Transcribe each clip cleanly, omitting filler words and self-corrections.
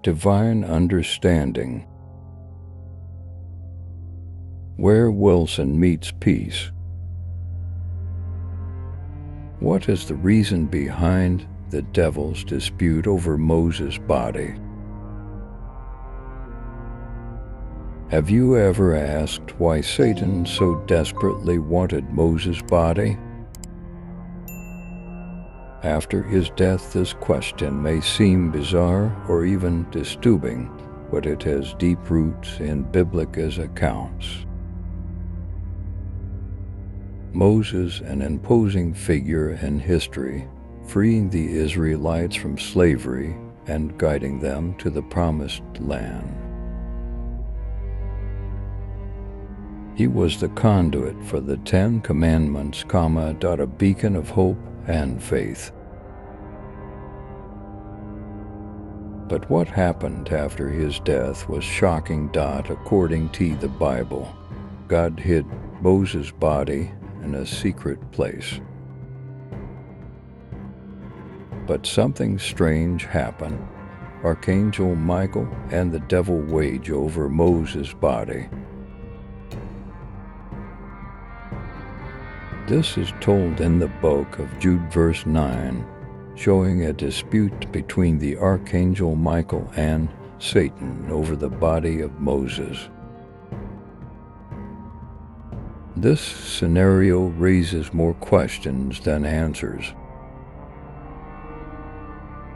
Divine understanding. Where Wilson meets peace. What is the reason behind the devil's dispute over Moses' body? Have you ever asked why Satan so desperately wanted Moses' body? After his death, this question may seem bizarre or even disturbing, but it has deep roots in biblical accounts. Moses, an imposing figure in history, freeing the Israelites from slavery and guiding them to the promised land. He was the conduit for the 10 Commandments, a beacon of hope and faith. But what happened after his death was shocking. According to the Bible, God hid Moses' body in a secret place. But something strange happened. Archangel Michael and the devil waged over Moses' body. This is told in the book of Jude, verse 9, showing a dispute between the archangel Michael and Satan over the body of Moses. This scenario raises more questions than answers.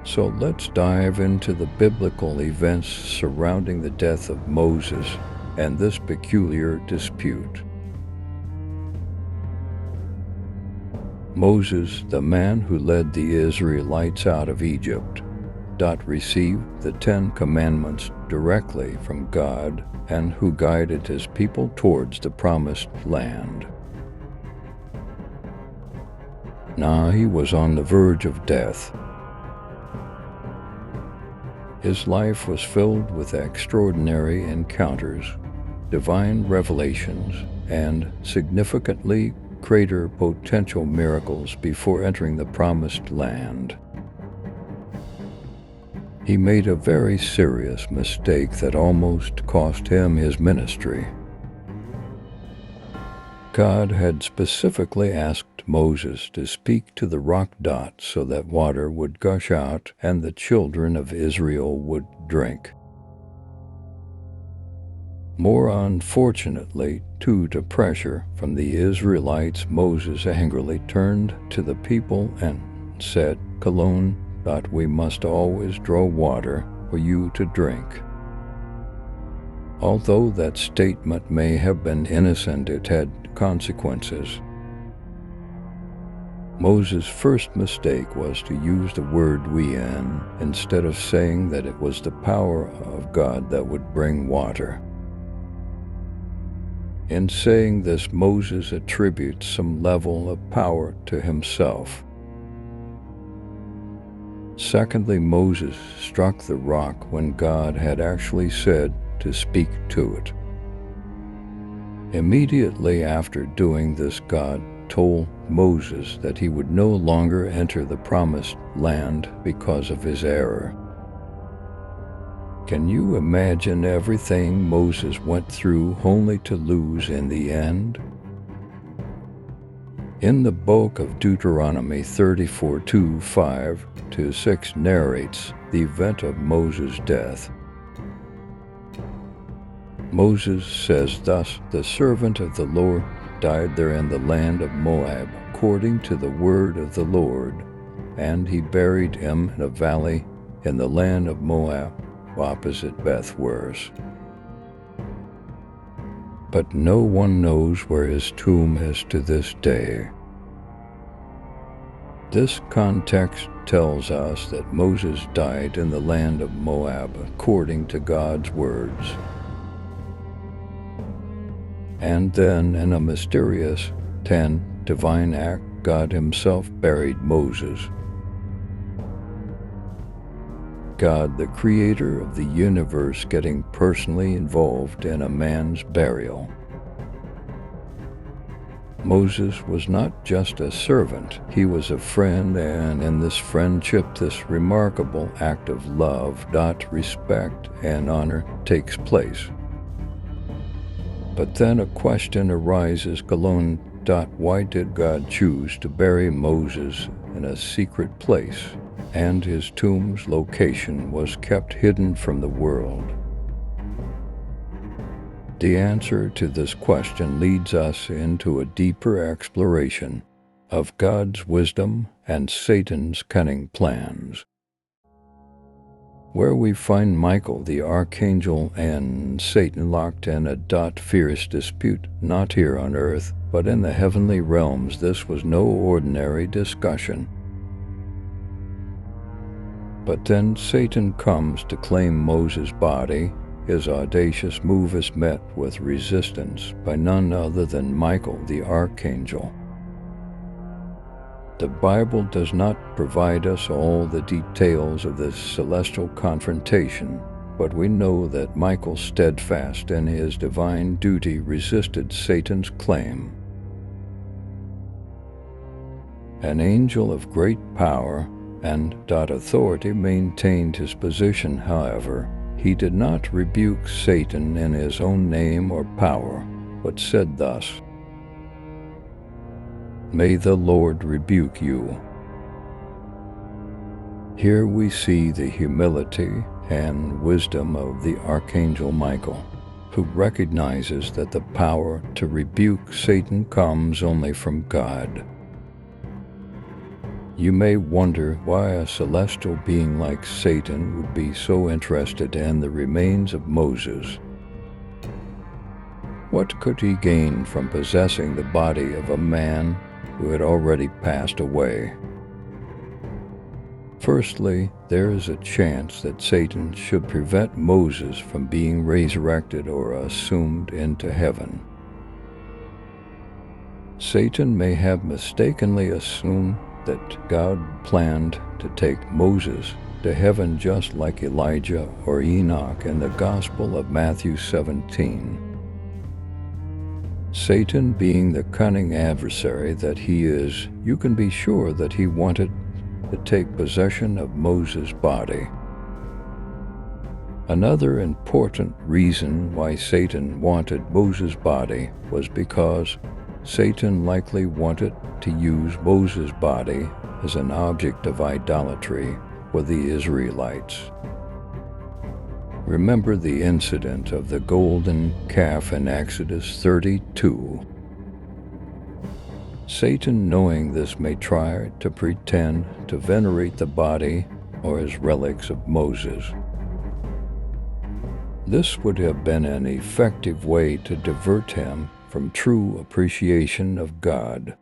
So let's dive into the biblical events surrounding the death of Moses and this peculiar dispute. Moses, the man who led the Israelites out of Egypt, received the 10 Commandments directly from God and who guided his people towards the promised land. Now he was on the verge of death. His life was filled with extraordinary encounters, divine revelations, and significantly greater potential miracles before entering the promised land. He made a very serious mistake that almost cost him his ministry. God had specifically asked Moses to speak to the rock dot so that water would gush out and the children of Israel would drink. More unfortunately, due to pressure from the Israelites, Moses angrily turned to the people and said, we must always draw water for you to drink. Although that statement may have been innocent, it had consequences. Moses' first mistake was to use the word "we-in" instead of saying that it was the power of God that would bring water. In saying this, Moses attributes some level of power to himself. Secondly, Moses struck the rock when God had actually said to speak to it. Immediately after doing this, God told Moses that he would no longer enter the promised land because of his error. Can you imagine everything Moses went through only to lose in the end? In the book of Deuteronomy 34:5-6 narrates the event of Moses' death. Moses says, "Thus the servant of the Lord died there in the land of Moab, according to the word of the Lord, and he buried him in a valley in the land of Moab, opposite Beth-Wers." But no one knows where his tomb is to this day. This context tells us that Moses died in the land of Moab according to God's words. And then, in a mysterious divine act, God himself buried Moses. God, the creator of the universe, getting personally involved in a man's burial. Moses was not just a servant, he was a friend, and in this friendship, this remarkable act of love, respect, and honor takes place. But then a question arises, Galon. Why did God choose to bury Moses in a secret place, and his tomb's location was kept hidden from the world? The answer to this question leads us into a deeper exploration of God's wisdom and Satan's cunning plans, where we find Michael the archangel and Satan locked in a fierce dispute, not here on earth, but in the heavenly realms. This was no ordinary discussion. But then Satan comes to claim Moses' body. His audacious move is met with resistance by none other than Michael the archangel. The Bible does not provide us all the details of this celestial confrontation, but we know that Michael, steadfast in his divine duty, resisted Satan's claim. An angel of great power and authority maintained his position. However, he did not rebuke Satan in his own name or power, but said thus, "May the Lord rebuke you." Here we see the humility and wisdom of the Archangel Michael, who recognizes that the power to rebuke Satan comes only from God. You may wonder why a celestial being like Satan would be so interested in the remains of Moses. What could he gain from possessing the body of a man who had already passed away? Firstly, there is a chance that Satan should prevent Moses from being resurrected or assumed into heaven. Satan may have mistakenly assumed that God planned to take Moses to heaven just like Elijah or Enoch in the Gospel of Matthew 17. Satan, being the cunning adversary that he is, you can be sure that he wanted to take possession of Moses' body. Another important reason why Satan wanted Moses' body was because Satan likely wanted to use Moses' body as an object of idolatry with the Israelites. Remember the incident of the golden calf in Exodus 32. Satan, knowing this, may try to pretend to venerate the body or as relics of Moses. This would have been an effective way to divert him from true appreciation of God.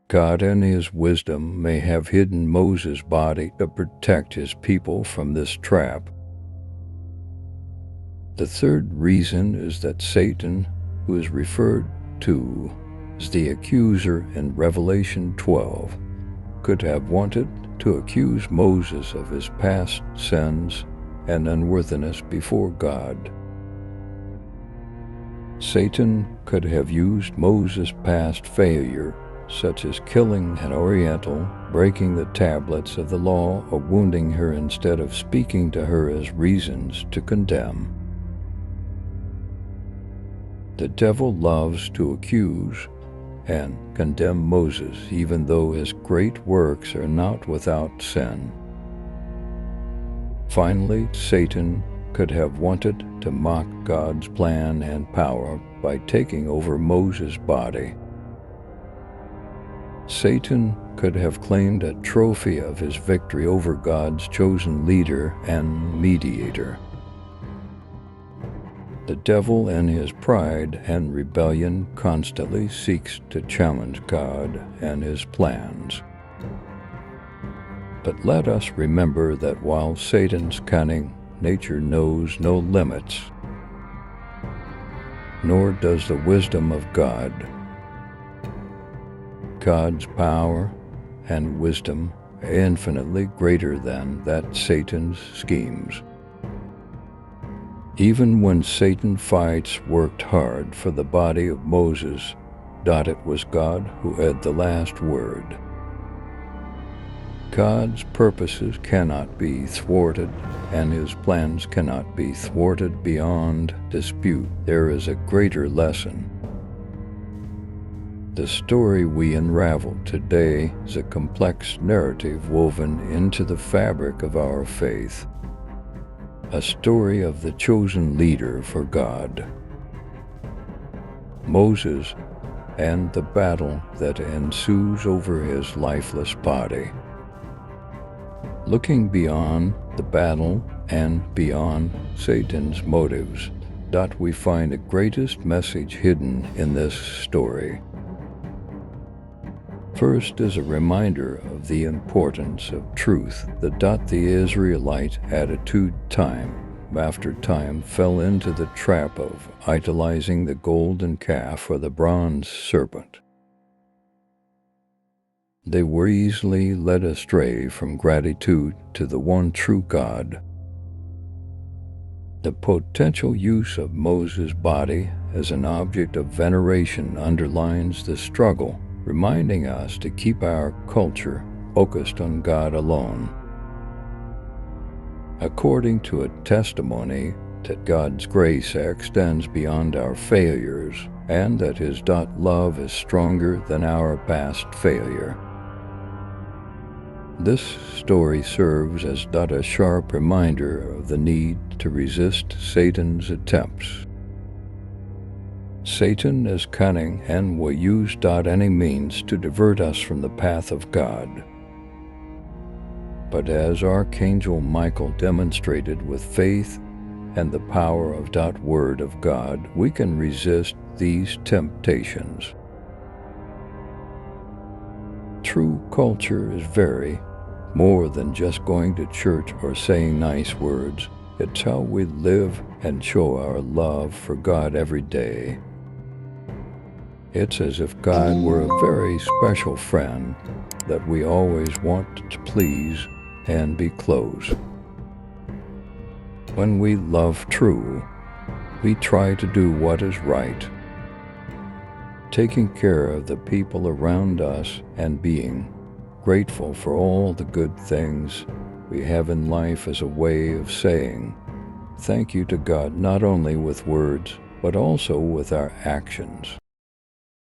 God in his wisdom may have hidden Moses' body to protect his people from this trap. The third reason is that Satan, who is referred to as the accuser in Revelation 12, could have wanted to accuse Moses of his past sins and unworthiness before God. Satan could have used Moses' past failure, such as killing an Oriental, breaking the tablets of the law, or wounding her, instead of speaking to her as reasons to condemn. The devil loves to accuse and condemn Moses, even though his great works are not without sin. Finally, Satan could have wanted to mock God's plan and power by taking over Moses' body. Satan could have claimed a trophy of his victory over God's chosen leader and mediator. The devil, in his pride and rebellion, constantly seeks to challenge God and his plans. But let us remember that while Satan's cunning nature knows no limits, nor does the wisdom of God. God's power and wisdom are infinitely greater than that Satan's schemes. Even when Satan fights worked hard for the body of Moses, it was God who had the last word. God's purposes cannot be thwarted, and his plans cannot be thwarted beyond dispute. There is a greater lesson. The story we unravel today is a complex narrative woven into the fabric of our faith. A story of the chosen leader for God, Moses, and the battle that ensues over his lifeless body. Looking beyond the battle and beyond Satan's motives, we find the greatest message hidden in this story. First is a reminder of the importance of truth. The Israelite attitude time after time fell into the trap of idolizing the golden calf or the bronze serpent. They were easily led astray from gratitude to the one true God. The potential use of Moses' body as an object of veneration underlines the struggle, reminding us to keep our culture focused on God alone. According to a testimony that God's grace extends beyond our failures and that his love is stronger than our past failure. This story serves as a sharp reminder of the need to resist Satan's attempts. Satan is cunning and will use any means to divert us from the path of God. But as Archangel Michael demonstrated with faith and the power of Word of God, we can resist these temptations. True culture is very more than just going to church or saying nice words. It's how we live and show our love for God every day. It's as if God were a very special friend that we always want to please and be close. When we love true, we try to do what is right, taking care of the people around us and being grateful for all the good things we have in life as a way of saying thank you to God, not only with words, but also with our actions.